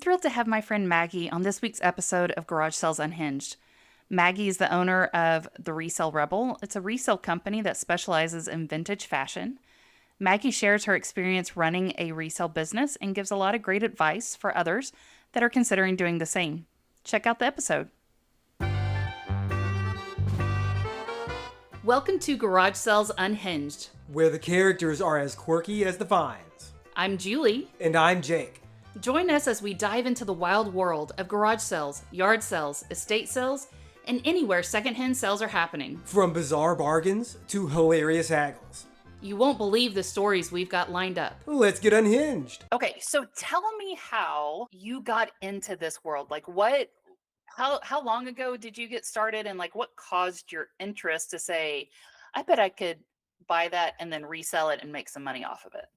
thrilled to have my friend Maggie on this week's episode of Garage Sales Unhinged. Maggie is the owner of the Resale Rebel. It's a resale company that specializes in vintage fashion. Maggie shares her experience running a resale business and gives a lot of great advice for others that are considering doing the same. Check out the episode. Welcome to Garage Sales Unhinged. Where the characters are as quirky as the vines. I'm Julie. And I'm Jake. Join us as we dive into the wild world of garage sales, yard sales, estate sales, and anywhere secondhand sales are happening. From bizarre bargains to hilarious haggles. You won't believe the stories we've got lined up. Let's get unhinged. Okay, so tell me how you got into this world. How long ago did you get started, and what caused your interest to say, I bet I could buy that and then resell it and make some money off of it?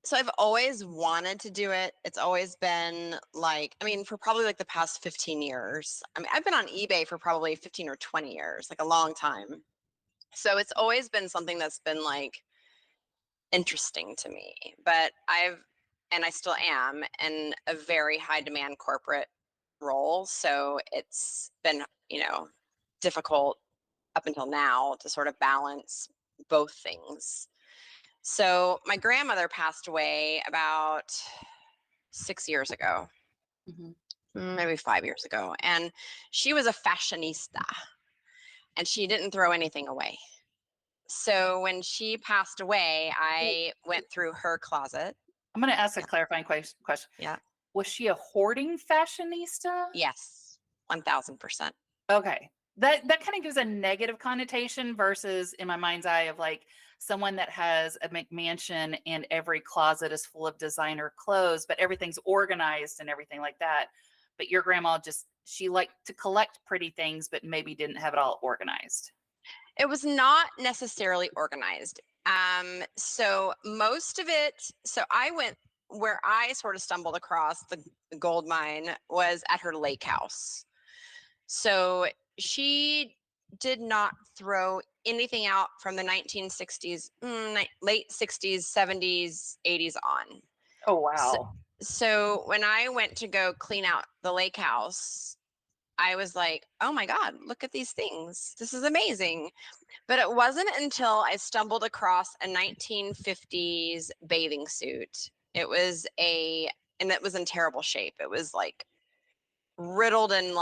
So I've always wanted to do it. It's always been for probably the past 15 years. I've been on eBay for probably 15 or 20 years, a long time. So it's always been something that's been interesting to me. But I still am in a very high demand corporate role. So it's been, difficult up until now to sort of balance both things. So my grandmother passed away about 6 years ago, maybe 5 years ago. And she was a fashionista and she didn't throw anything away. So when she passed away, I went through her closet. I'm going to ask a clarifying question. Yeah. Was she a hoarding fashionista? Yes, 1000%. Okay. That kind of gives a negative connotation versus, in my mind's eye, of someone that has a McMansion and every closet is full of designer clothes, but everything's organized and everything like that. But your grandma she liked to collect pretty things, but maybe didn't have it all organized. It was not necessarily organized. So most of it, where I sort of stumbled across the gold mine was at her lake house. So she did not throw anything out from the 1960s, late 60s, 70s, 80s on. Oh, wow. So when I went to go clean out the lake house, I was like, oh my God, look at these things. This is amazing. But it wasn't until I stumbled across a 1950s bathing suit. It was in terrible shape. It was riddled in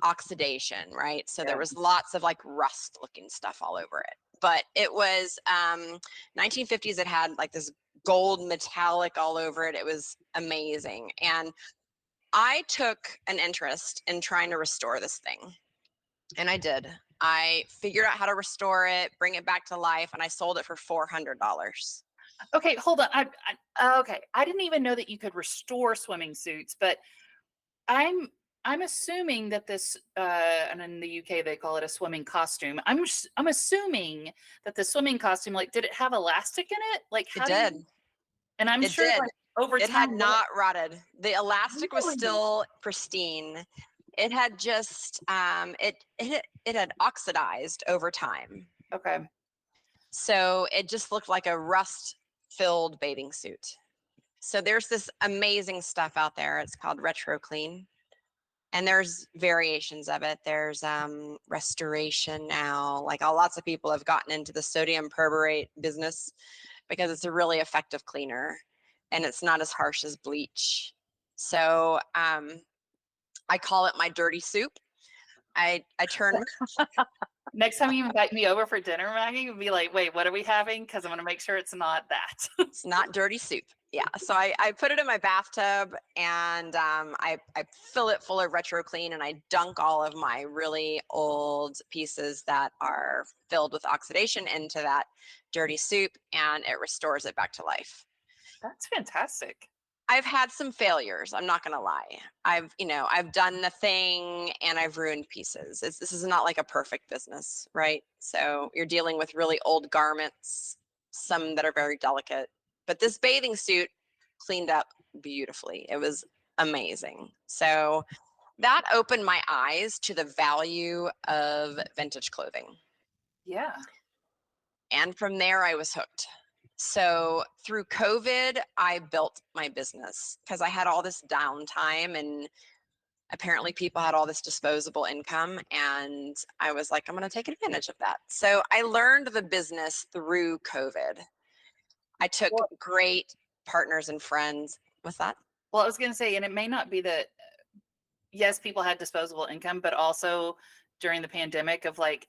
oxidation, right? So there was lots of rust looking stuff all over it. But it was 1950s. It had this gold metallic all over it. It was amazing. And I took an interest in trying to restore this thing. And I did. I figured out how to restore it, bring it back to life, and I sold it for $400. Okay, hold on. I didn't even know that you could restore swimming suits, but I'm assuming that this, and in the UK they call it a swimming costume. I'm assuming that the swimming costume, did it have elastic in it? It did. And I'm sure over time it had not rotted. The elastic was still pristine. It had just it had oxidized over time. Okay. So it just looked like a rust-filled bathing suit. So there's this amazing stuff out there. It's called Retro Clean. And there's variations of it. There's restoration now. Lots of people have gotten into the sodium perborate business because it's a really effective cleaner and it's not as harsh as bleach. So I call it my dirty soup. I turn Next time you invite me over for dinner, Maggie, you'll be like, wait, what are we having? Because I'm going to make sure it's not that. It's not dirty soup. Yeah. So I put it in my bathtub and I fill it full of Retro Clean and I dunk all of my really old pieces that are filled with oxidation into that dirty soup and it restores it back to life. That's fantastic. I've had some failures. I'm not going to lie. I've done the thing and I've ruined pieces. This is not a perfect business, right? So you're dealing with really old garments, some that are very delicate, but this bathing suit cleaned up beautifully. It was amazing. So that opened my eyes to the value of vintage clothing. Yeah. And from there I was hooked. So through COVID, I built my business because I had all this downtime and apparently people had all this disposable income. And I was like, I'm going to take advantage of that. So I learned the business through COVID. I took Well, great partners and friends. What's that? well, I was going to say, and it may not be that, yes, people had disposable income, but also during the pandemic of like,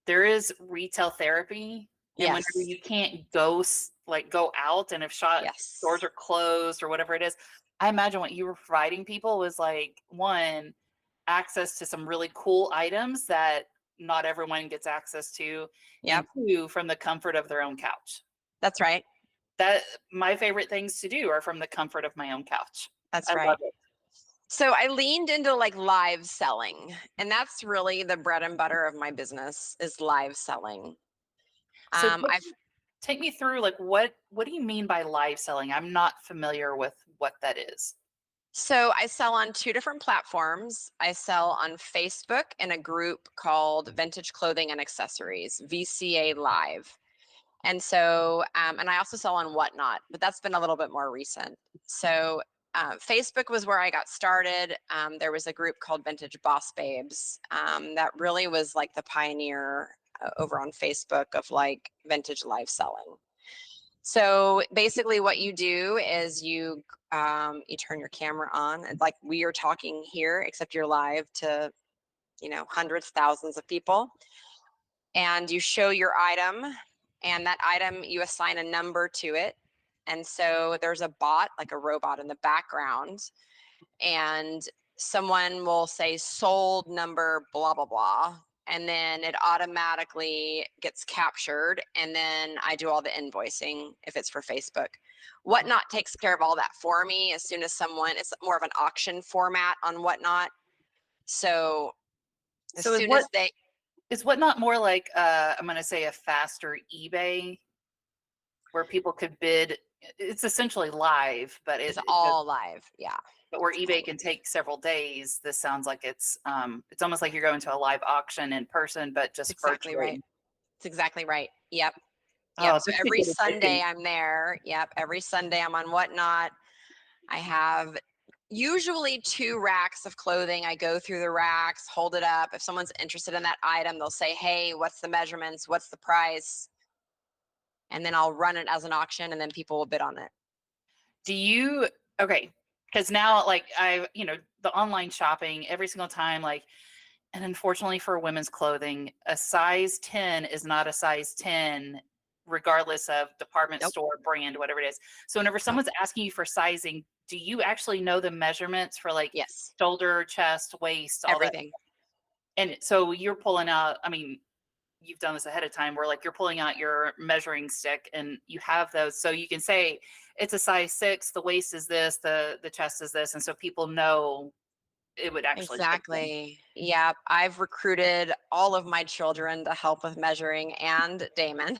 there is retail therapy. And whenever Yes. you can't go like go out and if stores Yes. are closed or whatever it is, I imagine what you were providing people was like one, access to some really cool items that not everyone gets access to, and Yep. two, from the comfort of their own couch. That's right. That my favorite things to do are from the comfort of my own couch. That's I love right. it. So I leaned into like live selling, and that's really the bread and butter of my business is live selling. So I've take me through like what do you mean by live selling? I'm not familiar with what that is. So I sell on two different platforms. I sell on Facebook in a group called Vintage Clothing and Accessories, VCA Live. And so, and I also sell on Whatnot, but that's been a little bit more recent. So Facebook was where I got started. There was a group called Vintage Boss Babes that really was like the pioneer over on Facebook of like vintage live selling. So basically what you do is you turn your camera on and like we are talking here, except you're live to, hundreds, thousands of people. And you show your item and that item, you assign a number to it. And so there's a bot, like a robot in the background, and someone will say sold number, blah, blah, blah. And then it automatically gets captured. And then I do all the invoicing if it's for Facebook. Whatnot takes care of all that for me as soon as it's more of an auction format on Whatnot. So as So soon as they, is Whatnot more like I'm gonna say a faster eBay where people could bid? It's essentially live, but it's it does, all live. Yeah. but where It's all eBay can take several days, this sounds like it's almost like you're going to a live auction in person, but just exactly right. virtually. It's exactly right. Yep. Yep. Oh, So this could every get addicting. Sunday I'm there. Yep. Every Sunday I'm on Whatnot. I have usually 2 racks of clothing. I go through the racks, hold it up. If someone's interested in that item, they'll say, hey, what's the measurements? What's the price? And then I'll run it as an auction and then people will bid on it. Do you okay? Because now, like the online shopping every single time, like, and unfortunately for women's clothing, a size 10 is not a size 10, regardless of department Nope. store, brand, whatever it is. So whenever Nope. someone's asking you for sizing, do you actually know the measurements for like Yes. shoulder, chest, waist, all that? Everything. And so you're pulling out, I mean, you've done this ahead of time where like you're pulling out your measuring stick and you have those so you can say it's a size 6, the waist is this, the chest is this, and so people know it would actually fit them. Exactly. Yep. I've recruited all of my children to help with measuring and Damon.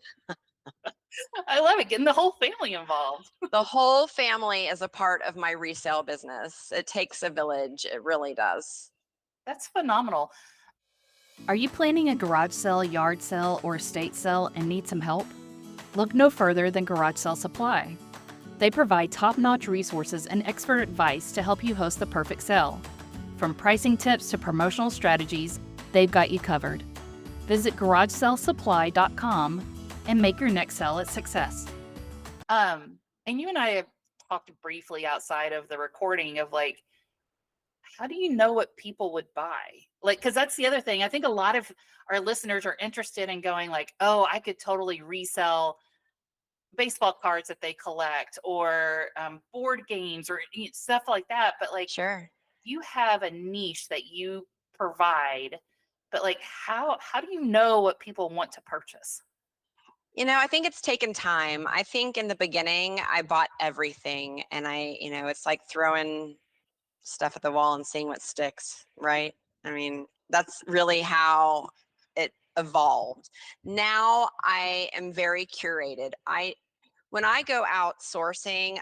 I love it, getting the whole family involved. The whole family is a part of my resale business. It takes a village. It really does. That's phenomenal. Are you planning a garage sale, yard sale, or estate sale and need some help? Look no further than Garage Sale Supply. They provide top-notch resources and expert advice to help you host the perfect sale. From pricing tips to promotional strategies, they've got you covered. Visit garagesalesupply.com and make your next sale a success. And you and I have talked briefly outside of the recording of like, how do you know what people would buy? Like, because that's the other thing. I think a lot of our listeners are interested in going like, oh, I could totally resell baseball cards that they collect or board games or stuff like that. But like, Sure. you have a niche that you provide, but like, how do you know what people want to purchase? I think it's taken time. I think in the beginning, I bought everything and it's like throwing stuff at the wall and seeing what sticks, right? I mean, that's really how it evolved. Now I am very curated. When I go out sourcing,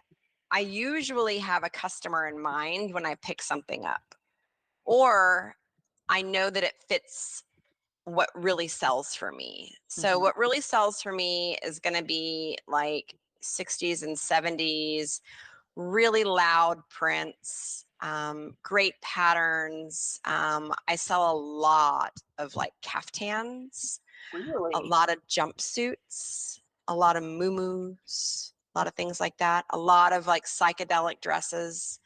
I usually have a customer in mind when I pick something up, or I know that it fits what really sells for me. So Mhm. what really sells for me is going to be like 60s and 70s, really loud prints, great patterns. I sell a lot of like caftans, a Really? lot of jumpsuits, a lot of muumuus, a lot of things like that, a lot of like psychedelic dresses.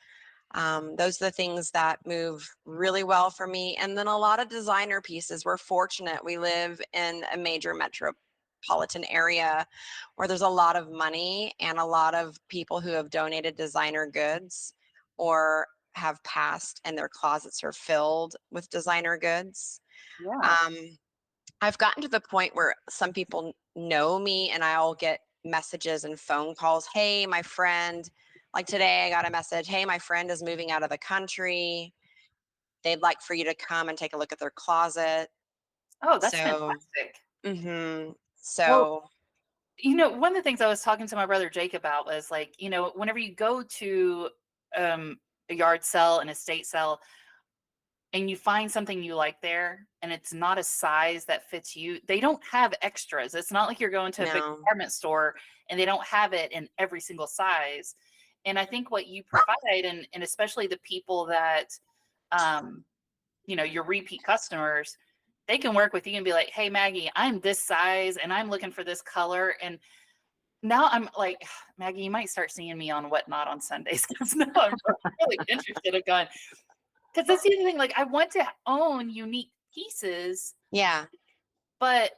Those are the things that move really well for me. And then a lot of designer pieces. We're fortunate. We live in a major metropolitan area where there's a lot of money and a lot of people who have donated designer goods or have passed and their closets are filled with designer goods. Yeah. Um, I've gotten to the point where some people know me and I'll get messages and phone calls. Hey, my friend, like today I got a message. Hey, my friend is moving out of the country. They'd like for you to come and take a look at their closet. Oh, that's So, fantastic. mm-hmm. Well, So, one of the things I was talking to my brother Jake about was like, whenever you go to a yard sale, an estate sale, and you find something you like there and it's not a size that fits you, they don't have extras. It's not like you're going to a big no, department store and they don't have it in every single size. And I think what you provide, and especially the people that, um, your repeat customers, they can work with you and be like, hey, Maggie, I'm this size and I'm looking for this color. And now I'm like, Maggie, you might start seeing me on Whatnot on Sundays because now I'm really interested in going, because that's the other thing. Like, I want to own unique pieces, yeah, but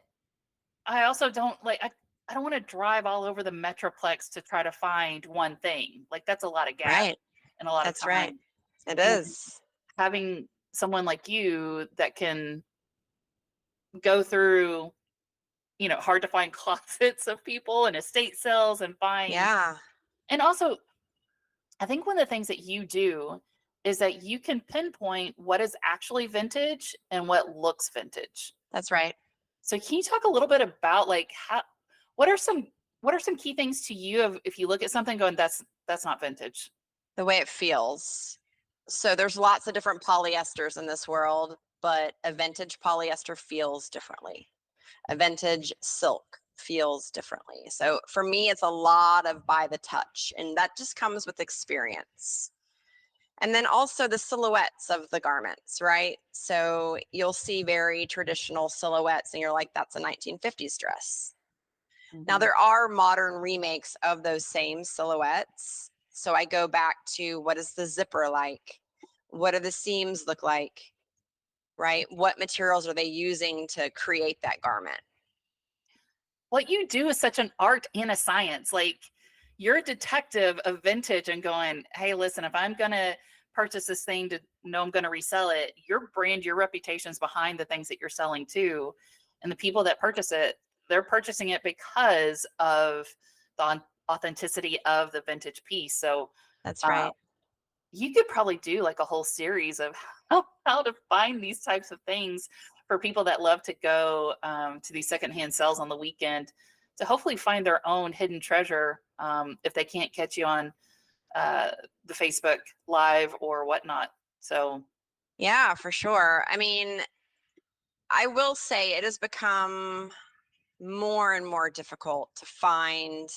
I also don't like, I don't want to drive all over the Metroplex to try to find one thing. Like, that's a lot of gas right. and a lot of That's right. time. It And is. having someone like you that can go through, hard to find closets of people and estate sales and find, Yeah, and also, I think one of the things that you do is that you can pinpoint what is actually vintage and what looks vintage. that's right. So can you talk a little bit about like what are some what are some key things to you of if you look at something going that's not vintage? The way it feels. So there's lots of different polyesters in this world, but a vintage polyester feels differently. A vintage silk feels differently. So for me, it's a lot of by the touch, and that just comes with experience. And then also the silhouettes of the garments, right? So you'll see very traditional silhouettes, and you're like, that's a 1950s dress. Now, Mhm. there are modern remakes of those same silhouettes. So I go back to what is the zipper like? What do the seams look like? Right? What materials are they using to create that garment? What you do is such an art and a science. Like you're a detective of vintage and going, hey, listen, if I'm gonna purchase this thing to know I'm gonna resell it, your brand, your reputation's behind the things that you're selling too. And the people that purchase it, they're purchasing it because of the authenticity of the vintage piece. So That's uh, right. you could probably do like a whole series of how to find these types of things for people that love to go to these secondhand sales on the weekend to hopefully find their own hidden treasure if they can't catch you on the Facebook Live or whatnot. So, Yeah, for sure. I mean, I will say it has become more and more difficult to find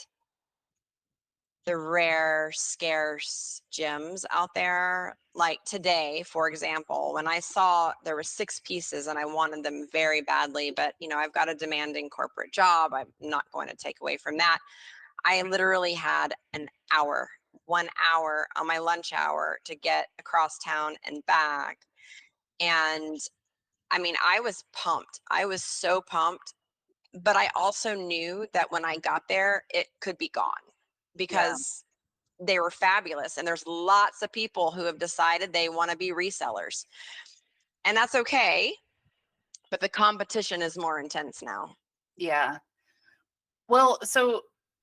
the rare, scarce gems out there. Like today, for example, when I saw there were 6 pieces and I wanted them very badly, but I've got a demanding corporate job. I'm not going to take away from that. I literally had an hour, 1 hour on my lunch hour to get across town and back. And I mean, I was pumped. I was so pumped, but I also knew that when I got there, it could be gone yeah. because they were fabulous. And there's lots of people who have decided they want to be resellers. And that's okay. But the competition is more intense now. Yeah. Well, so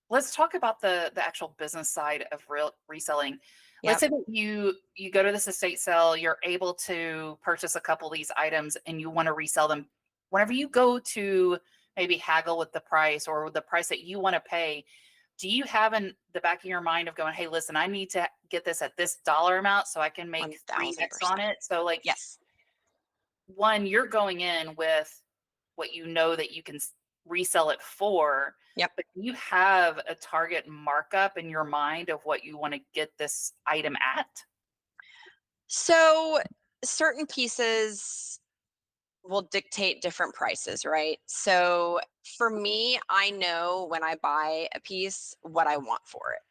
let's talk about the actual business side of reselling. Let's Yep. say that you go to this estate sale, you're able to purchase a couple of these items and you want to resell them. Whenever you go to maybe haggle with the price or the price that you want to pay, do you have in the back of your mind of going, hey, listen, I need to get this at this dollar amount so I can make 3x 1000%. on it? So like Yes. one, you're going in with what you know that you can resell it for. Yep. But you have a target markup in your mind of what you want to get this item at? So certain pieces will dictate different prices, right? So for me, I know when I buy a piece what I want for it.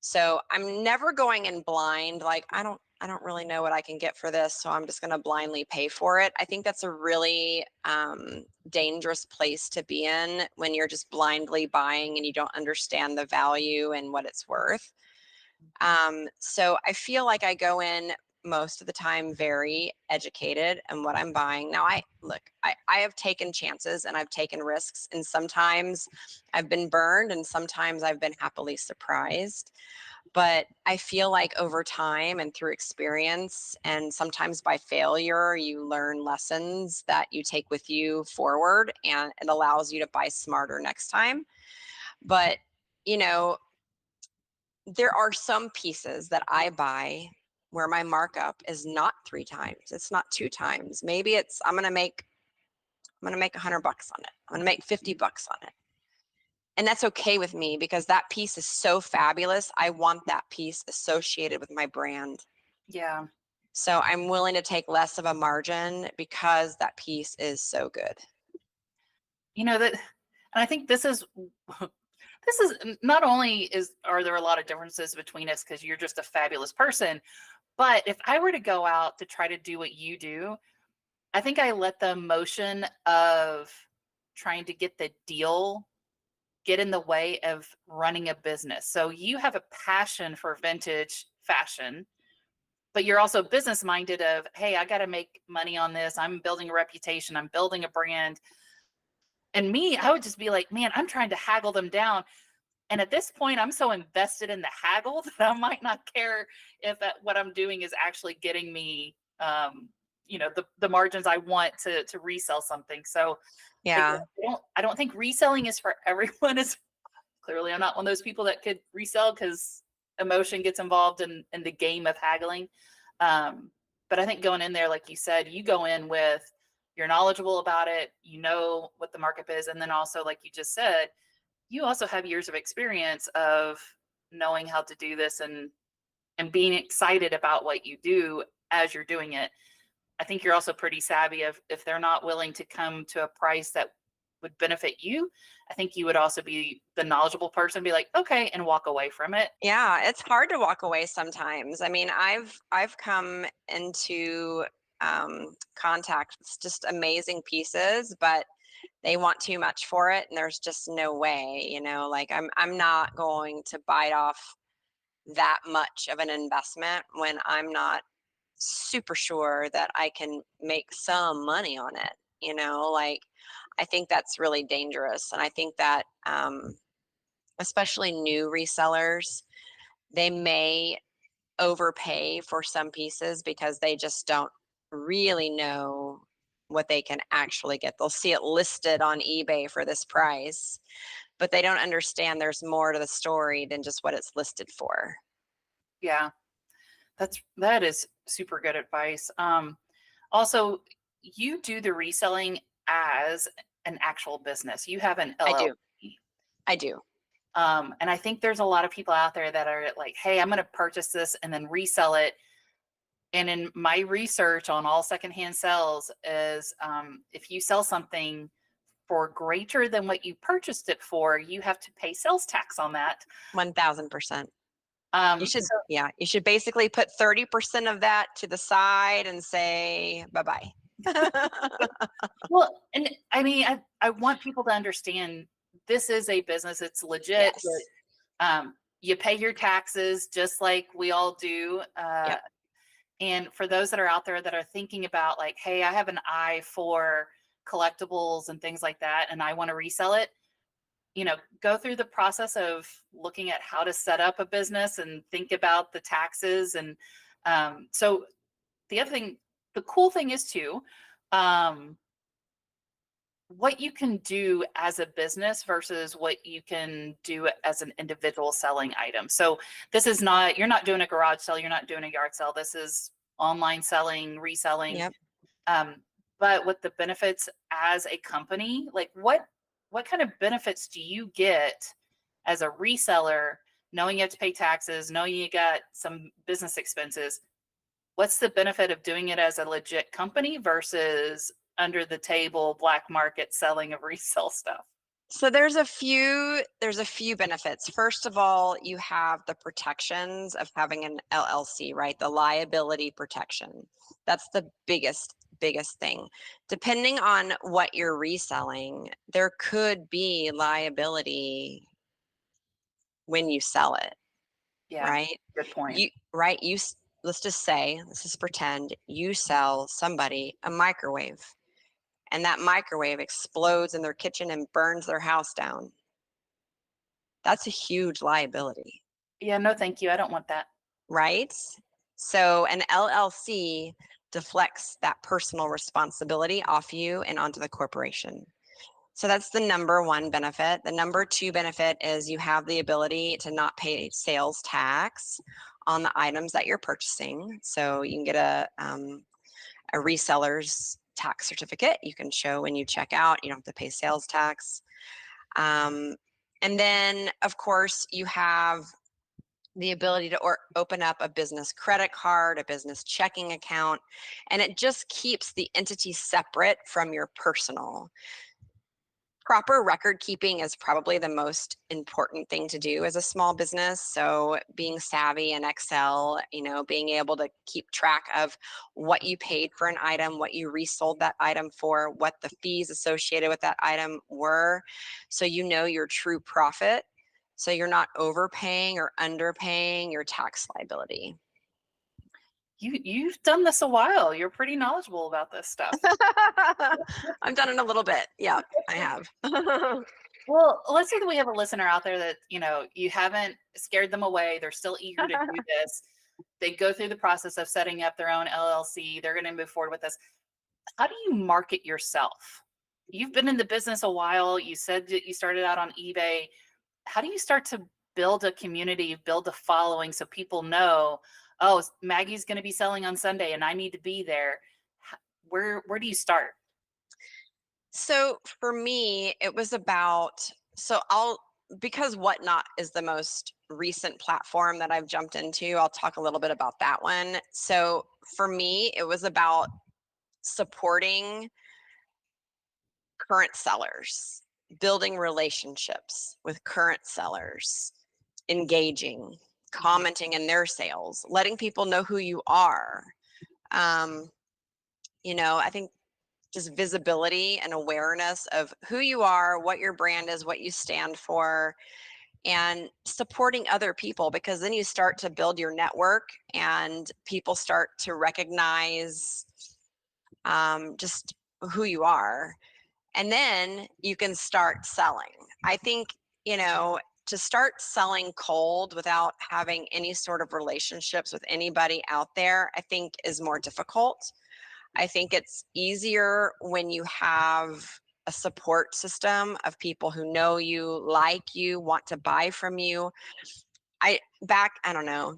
So I'm never going in blind, like I don't really know what I can get for this, so I'm just going to blindly pay for it. I think that's a really dangerous place to be in when you're just blindly buying and you don't understand the value and what it's worth. So I feel like I go in most of the time very educated in what I'm buying. Now I have taken chances and I've taken risks, and sometimes I've been burned and sometimes I've been happily surprised. But I feel like over time and through experience and sometimes by failure, you learn lessons that you take with you forward, and it allows you to buy smarter next time. But, you know, there are some pieces that I buy where my markup is not 3 times. It's not 2 times. Maybe it's I'm gonna make $100 on it. I'm gonna make $50 on it. And that's okay with me because that piece is so fabulous. I want that piece associated with my brand. Yeah. So I'm willing to take less of a margin because that piece is so good. You know that, and I think this is this is not only are there a lot of differences between us because you're just a fabulous person, but if I were to go out to try to do what you do, I think I let the emotion of trying to get the deal get in the way of running a business. So you have a passion for vintage fashion, but you're also business minded of, hey, I got to make money on this. I'm building a reputation. I'm building a brand. And me, I would just be like, man, I'm trying to haggle them down. And at this point, I'm so invested in the haggle that I might not care if what I'm doing is actually getting me, the margins I want to resell something. So Yeah. I don't think reselling is for everyone. Is clearly I'm not one of those people that could resell because emotion gets involved in the game of haggling. But I think going in there, like you said, you go in with you're knowledgeable about it, you know what the markup is, and then also, like you just said, you also have years of experience of knowing how to do this and being excited about what you do as you're doing it. I think you're also pretty savvy of if they're not willing to come to a price that would benefit you, I think you would also be the knowledgeable person, be like, okay, and walk away from it. Yeah, it's hard to walk away sometimes. I mean, I've come into contact with just amazing pieces, but they want too much for it, and there's just no way, like I'm not going to bite off that much of an investment when I'm not super sure that I can make some money on it, like I think that's really dangerous. And I think that especially new resellers, they may overpay for some pieces because they just don't really know what they can actually get. They'll see it listed on eBay for this price, but they don't understand there's more to the story than just what it's listed for. Yeah, that is super good advice. Also, you do the reselling as an actual business. You have an I LLC. do. I do. And I think there's a lot of people out there that are like, hey, I'm going to purchase this and then resell it. And in my research on all secondhand sales is if you sell something for greater than what you purchased it for, you have to pay sales tax on that. 1000%. You should, So, yeah, you should basically put 30% of that to the side and say bye-bye. well, and I mean, I want people to understand this is a business. It's legit. Yes. But, you pay your taxes just like we all do. Yep. And for those that are out there that are thinking about like, hey, I have an eye for collectibles and things like that, and I want to resell it, go through the process of looking at how to set up a business and think about the taxes. And so the other thing, the cool thing is too, what you can do as a business versus what you can do as an individual selling item. So this is not, you're not doing a garage sale, you're not doing a yard sale. This is online selling, reselling. Yep. But but with the benefits as a company, like what kind of benefits do you get as a reseller, knowing you have to pay taxes, knowing you got some business expenses? What's the benefit of doing it as a legit company versus under the table black market selling of resale stuff? So there's a few benefits. First of all, you have the protections of having an LLC, right? The liability protection. That's the biggest thing. Depending on what you're reselling, there could be liability when you sell it, Yeah, right? good point. Let's just pretend you sell somebody a microwave and that microwave explodes in their kitchen and burns their house down. That's a huge liability, Yeah, no, thank you. I don't want that. right? So an LLC deflects that personal responsibility off you and onto the corporation. So that's the number one benefit. The number two benefit is you have the ability to not pay sales tax on the items that you're purchasing. So you can get a reseller's tax certificate you can show when you check out. You don't have to pay sales tax. And then, of course, you have the ability to open up a business credit card, a business checking account, and it just keeps the entity separate from your personal. Proper record keeping is probably the most important thing to do as a small business. So being savvy in Excel, being able to keep track of what you paid for an item, what you resold that item for, what the fees associated with that item were. So you know your true profit. So you're not overpaying or underpaying your tax liability. You've done this a while. You're pretty knowledgeable about this stuff. I've done it a little bit. Yeah, I have. Well, let's say that we have a listener out there that, you haven't scared them away. They're still eager to do this. They go through the process of setting up their own LLC. They're going to move forward with this. How do you market yourself? You've been in the business a while. You said that you started out on eBay. How do you start to build a community, build a following so people know, oh, Maggie's going to be selling on Sunday and I need to be there? Where do you start? So for me, it was because Whatnot is the most recent platform that I've jumped into, I'll talk a little bit about that one. So for me, it was about supporting current sellers, building relationships with current sellers, engaging, commenting in their sales, letting people know who you are. I think just visibility and awareness of who you are, what your brand is, what you stand for, and supporting other people, because then you start to build your network and people start to recognize just who you are. And then you can start selling. I think, to start selling cold without having any sort of relationships with anybody out there, I think is more difficult. I think it's easier when you have a support system of people who know you, like you, want to buy from you. I don't know,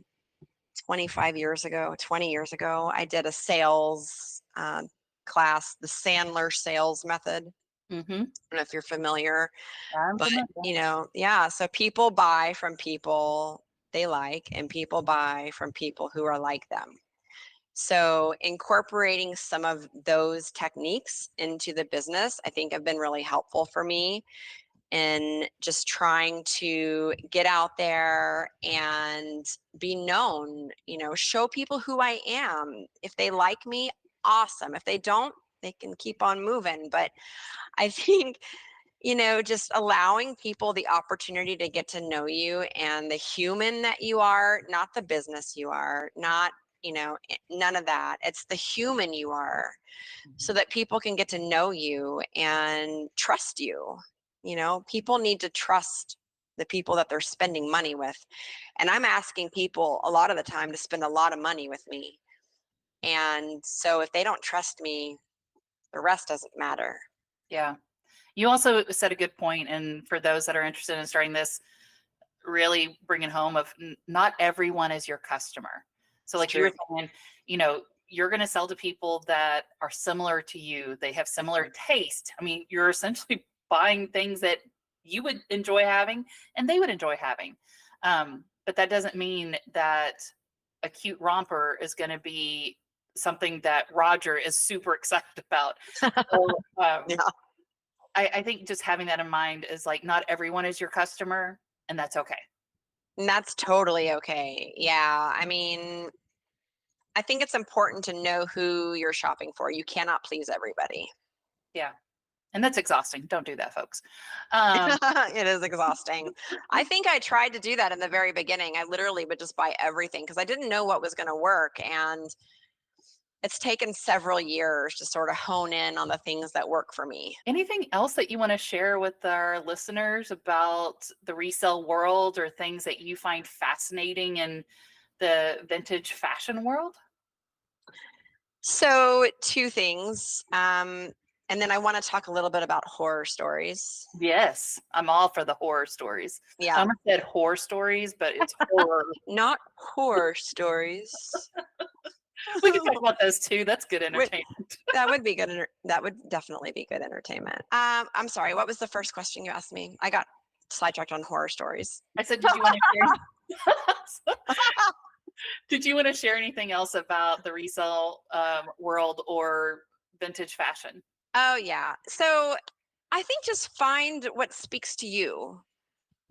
25 years ago, 20 years ago, I did a sales class, the Sandler sales method. Mm-hmm. I don't know if you're familiar, I'm but familiar. yeah, so people buy from people they like, and people buy from people who are like them. So incorporating some of those techniques into the business, I think have been really helpful for me in just trying to get out there and be known, show people who I am. If they like me, awesome. If they don't, they can keep on moving. But I think, just allowing people the opportunity to get to know you and the human that you are, not the business you are, not none of that. It's the human you are, so that people can get to know you and trust you. People need to trust the people that they're spending money with. And I'm asking people a lot of the time to spend a lot of money with me. And so if they don't trust me, the rest doesn't matter. Yeah. You also said a good point, and for those that are interested in starting this, really bringing home of not everyone is your customer. So It's like you were true. saying, you're going to sell to people that are similar to you. They have similar taste. I mean, you're essentially buying things that you would enjoy having and they would enjoy having. But that doesn't mean that a cute romper is going to be something that Roger is super excited about. So, Yeah. I think just having that in mind is like, not everyone is your customer, and that's okay. And that's totally okay. Yeah. I mean, I think it's important to know who you're shopping for. You cannot please everybody. Yeah. And that's exhausting. Don't do that, folks. It is exhausting. I think I tried to do that in the very beginning. I literally would just buy everything because I didn't know what was going to work. And it's taken several years to sort of hone in on the things that work for me. Anything else that you want to share with our listeners about the resale world or things that you find fascinating in the vintage fashion world? So, two things. And then I want to talk a little bit about horror stories. Yes, I'm all for the horror stories. I Yeah, almost said horror stories, but it's horror. not horror stories. We can talk about those too. That's good Wait, entertainment. that would be good. That would definitely be good entertainment. I'm sorry. What was the first question you asked me? I got sidetracked on horror stories. I said, did you want to share? Did you want to share anything else about the resale world or vintage fashion? Oh yeah. So I think just find what speaks to you.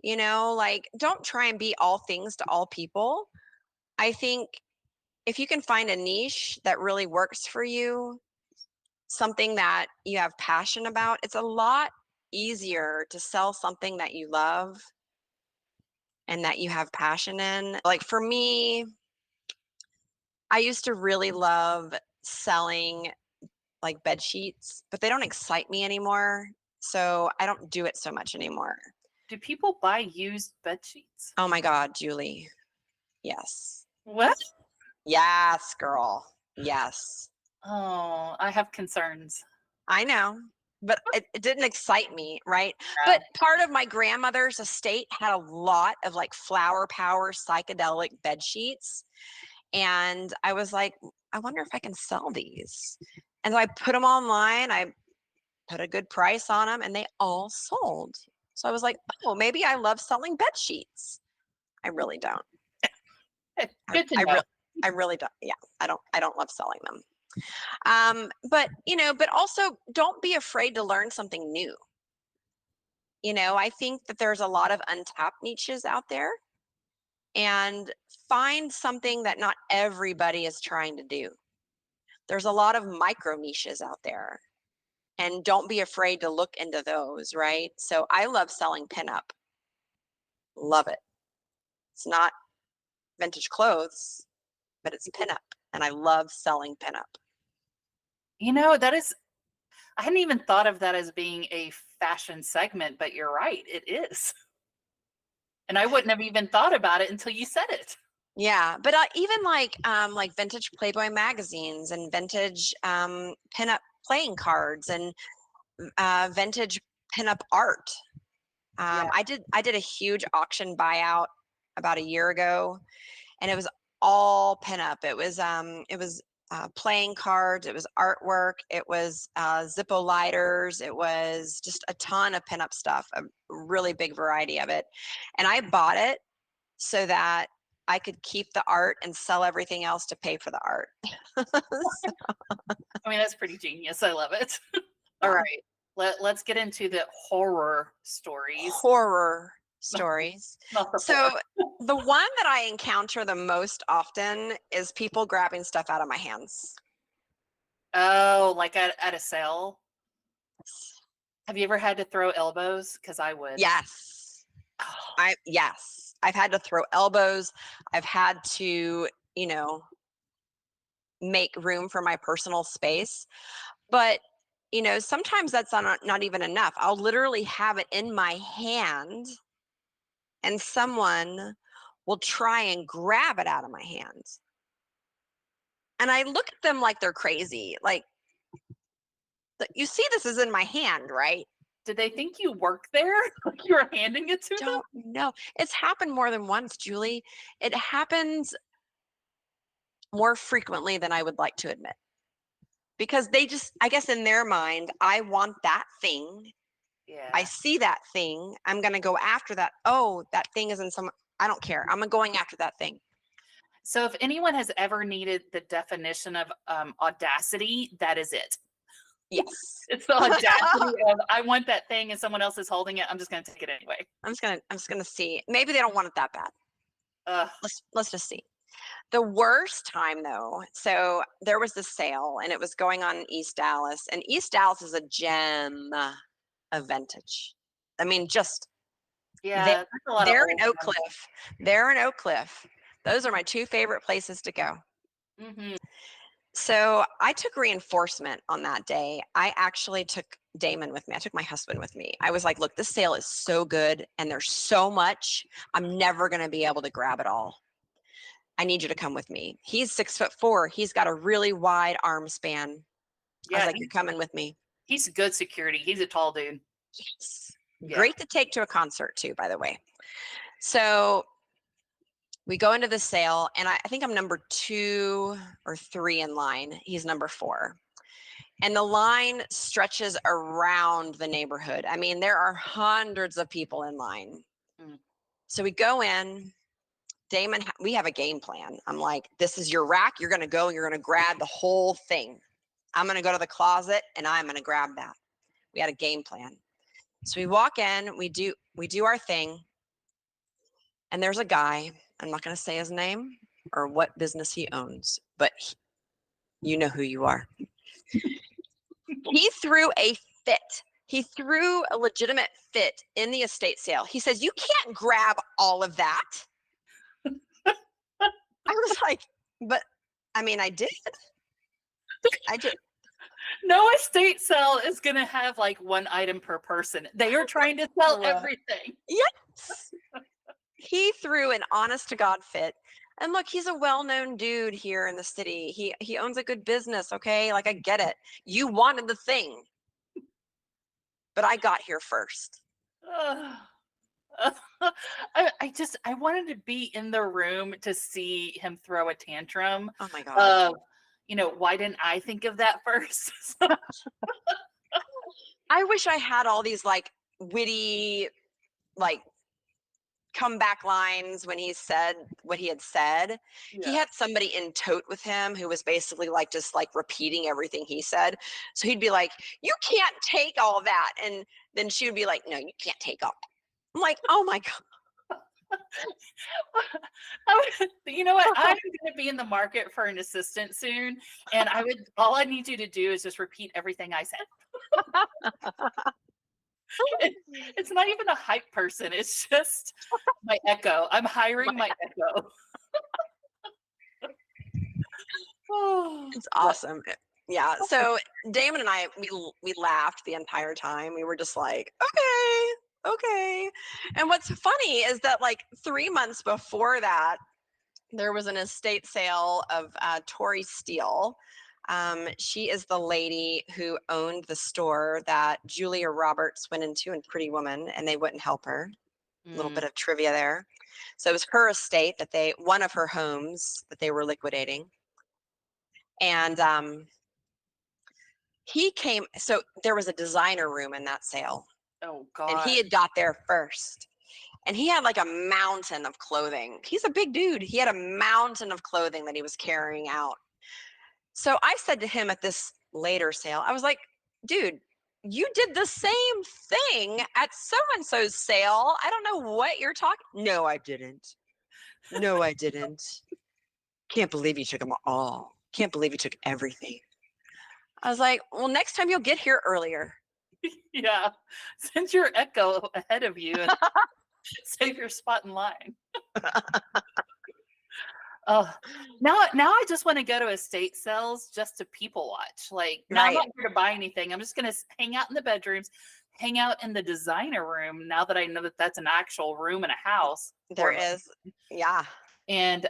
You know, like don't try and be all things to all people. I think if you can find a niche that really works for you, something that you have passion about, it's a lot easier to sell something that you love and that you have passion in. Like for me, I used to really love selling like bed sheets, but they don't excite me anymore. So I don't do it so much anymore. Do people buy used bed sheets? Oh my God, Julie. Yes. What? Yes, girl. Yes. Oh, I have concerns. I know, but it didn't excite me, right? Yeah. But part of my grandmother's estate had a lot of like flower power psychedelic bed sheets. And I was like, I wonder if I can sell these. And so I put them online. I put a good price on them and they all sold. So I was like, oh, maybe I love selling bed sheets. I really don't. Good to I, know. I really don't. Yeah, I don't love selling them. But you know, but also don't be afraid to learn something new. You know, I think that there's a lot of untapped niches out there and find something that not everybody is trying to do. There's a lot of micro niches out there and don't be afraid to look into those, right? So I love selling pinup. Love it. It's not vintage clothes, but it's pinup and I love selling pinup. You know, that is, I hadn't even thought of that as being a fashion segment, but you're right, it is. And I wouldn't have even thought about it until you said it. Yeah, but even like vintage Playboy magazines and vintage pinup playing cards and vintage pinup art. Yeah. I did a huge auction buyout about a year ago, and it was all pinup. It was playing cards, it was artwork, it was Zippo lighters, it was just a ton of pinup stuff, a really big variety of it. And I bought it so that I could keep the art and sell everything else to pay for the art. I mean, that's pretty genius. I love it. All Yeah. right. Let's get into the horror stories. Horror stories. Not the So horror. the one that I encounter the most often is people grabbing stuff out of my hands. Oh, like at a sale? Have you ever had to throw elbows? Because I would. Yes. Oh, Yes. I've had to throw elbows. I've had to, you know, make room for my personal space. But, you know, sometimes that's not even enough. I'll literally have it in my hand and someone will try and grab it out of my hand. And I look at them like they're crazy. Like, you see, this is in my hand, right? did they think you work there? Like you were handing it to them? Don't know. It's happened more than once, Julie. It happens more frequently than I would like to admit. Because they just, I guess in their mind, I want that thing. Yeah. I see that thing. I'm going to go after that. Oh, that thing is in some, I don't care. I'm going after that thing. So if anyone has ever needed the definition of audacity, that is it. Yes. It's the audacity of, I want that thing and someone else is holding it. I'm just going to take it anyway. I'm just going to see. Maybe they don't want it that bad. Let's just see. The worst time though, so there was this sale and it was going on in East Dallas, and East Dallas is a gem of vintage. I mean, just yeah, that's a lot they're of in Oak Cliff. They're in Oak Cliff. Those are my two favorite places to go. Mm-hmm. So I took reinforcement on that day. I actually took Damon with me. I took my husband with me. I was like, look, this sale is so good and there's so much. I'm never going to be able to grab it all. I need you to come with me. He's 6'4". He's got a really wide arm span. Yeah, I was like, you're coming with me. He's good security. He's a tall dude. Yes. Yeah. Great to take to a concert too, by the way. So we go into the sale and I think I'm number 2 or 3 in line. He's number 4. And the line stretches around the neighborhood. I mean, there are hundreds of people in line. Mm. So we go in. Damon, we have a game plan. I'm like, this is your rack. You're going to go and you're going to grab the whole thing. I'm going to go to the closet and I'm going to grab that. We had a game plan. So we walk in, we do our thing. And there's a guy, I'm not going to say his name or what business he owns, but you know who you are. He threw a fit. He threw a legitimate fit in the estate sale. He says, you can't grab all of that. I was like, but I mean, I did. No estate sale is going to have like one item per person. They are trying to sell everything. Yes. He threw an honest to God fit. And look, he's a well-known dude here in the city. He owns a good business, okay? Like, I get it. You wanted the thing. But I got here first. I wanted to be in the room to see him throw a tantrum. Oh my God. Why didn't I think of that first? I wish I had all these like witty, like comeback lines when he said what he had said. Yeah. He had somebody in tote with him who was basically like just like repeating everything he said. So he'd be like, you can't take all that. And then she would be like, no, you can't take all. I'm like, oh my God. You know what? I'm going to be in the market for an assistant soon. And all I need you to do is just repeat everything I said. It's not even a hype person. It's just my echo. I'm hiring my echo. It's awesome. Yeah. So Damon and I, we laughed the entire time. We were just like, okay. And what's funny is that like 3 months before that, there was an estate sale of Tori Steele. She is the lady who owned the store that Julia Roberts went into in Pretty Woman, and they wouldn't help her. A little bit of trivia there. So it was her estate one of her homes that they were liquidating. And he came, so there was a designer room in that sale. Oh God. And he had got there first. And he had like a mountain of clothing. He's a big dude. He had a mountain of clothing that he was carrying out. So I said to him at this later sale, I was like, dude, you did the same thing at so-and-so's sale. I don't know what you're talking. No, I didn't. Can't believe you took them all. Can't believe you took everything. I was like, well, next time you'll get here earlier. Yeah. Send your echo ahead of you and save your spot in line. Now I just want to go to estate sales just to people watch. Like, now I'm not here to buy anything. I'm just going to hang out in the bedrooms, hang out in the designer room. Now that I know that that's an actual room in a house. There is. Yeah. And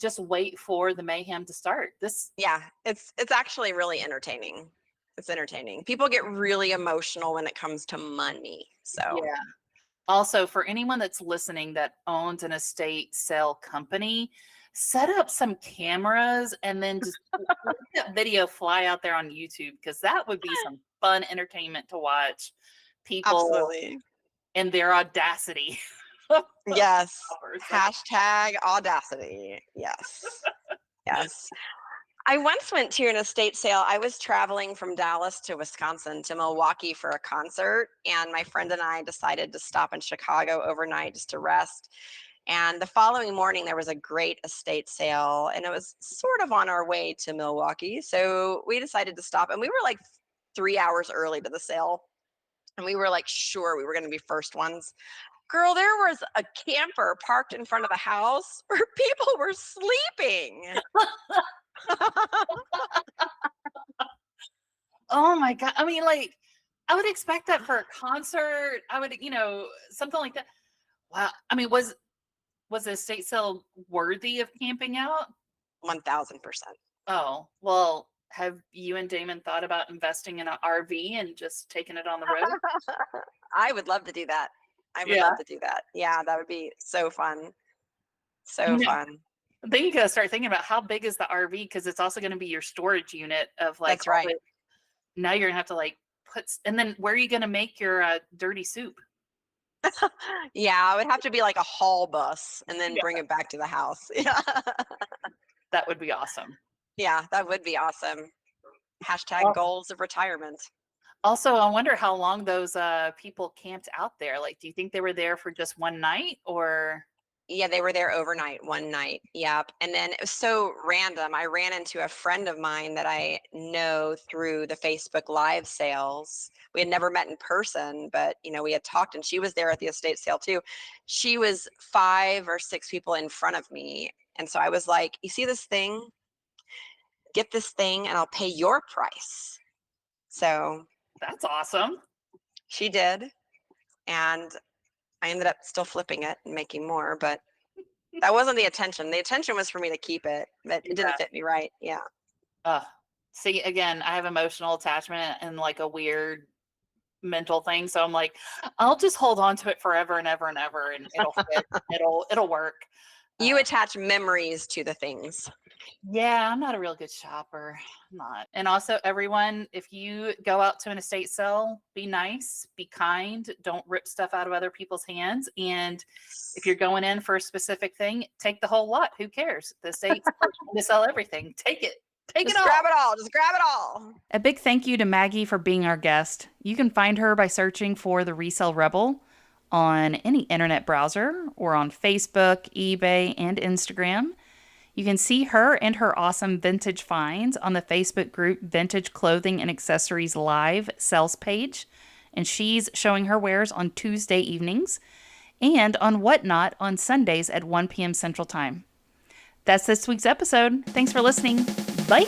just wait for the mayhem to start. Yeah, it's actually really entertaining. It's entertaining. People get really emotional when it comes to money. So yeah. Also, for anyone that's listening that owns an estate sale company, set up some cameras and then just let that video fly out there on YouTube, because that would be some fun entertainment to watch people Absolutely. and their audacity. Yes. Shoppers, like, Hashtag audacity. Yes. Yes. I once went to an estate sale. I was traveling from Dallas to Wisconsin to Milwaukee for a concert, and my friend and I decided to stop in Chicago overnight just to rest. And the following morning, there was a great estate sale, and it was sort of on our way to Milwaukee. So we decided to stop, and we were like 3 hours early to the sale. And we were like, sure, we were going to be first ones. Girl, there was a camper parked in front of the house where people were sleeping. oh my God. I mean, like, I would expect that for a concert. I would, something like that. Wow. I mean, was the estate sale worthy of camping out? 1000%. Oh, well, have you and Damon thought about investing in an RV and just taking it on the road? I would love to do that. I would Yeah. love to do that. Yeah, that would be so fun. So Yeah. fun. Then you gotta start thinking about how big is the RV, because it's also going to be your storage unit of like. That's right. Now you're gonna have to like and then where are you gonna make your dirty soup? Yeah, I would have to be like a haul bus and then Yeah. bring it back to the house. Yeah. That would be awesome. Yeah, that would be awesome. Hashtag goals of retirement. Also, I wonder how long those people camped out there. Like, do you think they were there for just one night, or? Yeah, they were there overnight, one night. Yep. And then it was so random. I ran into a friend of mine that I know through the Facebook Live sales. We had never met in person, but we had talked, and she was there at the estate sale too. She was 5 or 6 people in front of me. And so I was like, you see this thing? Get this thing and I'll pay your price. So That's awesome. she did. And I ended up still flipping it and making more, but that wasn't the intention. The intention was for me to keep it, but it didn't fit me right. Yeah. See, again, I have emotional attachment and like a weird mental thing. So I'm like, I'll just hold on to it forever and ever and ever, and it'll fit. it'll work. You attach memories to the things. Yeah, I'm not a real good shopper. I'm not. And also, everyone, if you go out to an estate sale, be nice, be kind, don't rip stuff out of other people's hands. And if you're going in for a specific thing, take the whole lot. Who cares? The estate's trying to sell everything. Take it. Just grab it all. Just grab it all. A big thank you to Maggie for being our guest. You can find her by searching for the Resale Rebel on any internet browser or on Facebook, eBay, and Instagram. You can see her and her awesome vintage finds on the Facebook group Vintage Clothing and Accessories Live sales page. And she's showing her wares on Tuesday evenings and on Whatnot on Sundays at 1 p.m. Central Time. That's this week's episode. Thanks for listening. Bye.